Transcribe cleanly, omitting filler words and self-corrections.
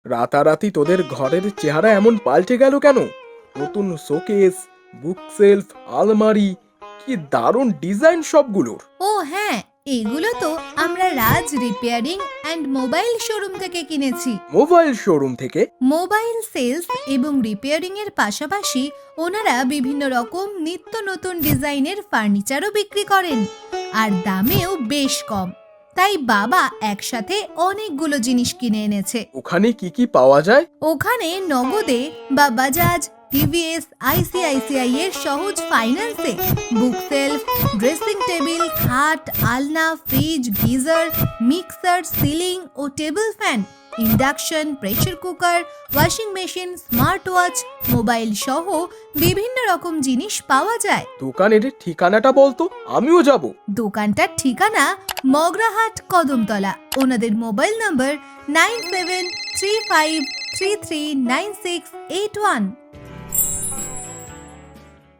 রাতারাতি তোদের ঘরের চেহারা এমন পাল্টে গেল কেন? নতুন শোকেস, বুক সেলফ, আলমারি, কি দারুণ ডিজাইন সবগুলোর। ও হ্যাঁ, এগুলো তো আমরা রাজ রিপেয়ারিং অ্যান্ড মোবাইল শোরুম থেকে কিনেছি। মোবাইল শোরুম থেকে? মোবাইল সেলস এবং রিপেয়ারিং এর পাশাপাশি ওনারা বিভিন্ন রকম নিত্য নতুন ডিজাইনের ফার্নিচারও বিক্রি করেন, আর দামেও বেশ কম। তাই বাবা একসাথে অনেকগুলো জিনিস কিনে এনেছে। ওখানে কি কি পাওয়া যায়? ওখানে নগদে বা বাজাজ, টিভিএস, আইসিআইসিআই এর সহজ ফাইন্যান্সে বুক সেলফ, ড্রেসিং টেবিল, খাট, আলনা, ফ্রিজ, গিজার, মিক্সার, সিলিং ও table fan, induction, pressure cooker, washing machine, smart watch, mobile সহ বিভিন্ন রকম জিনিস পাওয়া যায়। দোকানের ঠিকানাটা বলতো, আমিও যাব। দোকানটার ঠিকানা মগরাহাট, কদমতলা। ওনাদের মোবাইল নম্বর 9735339681।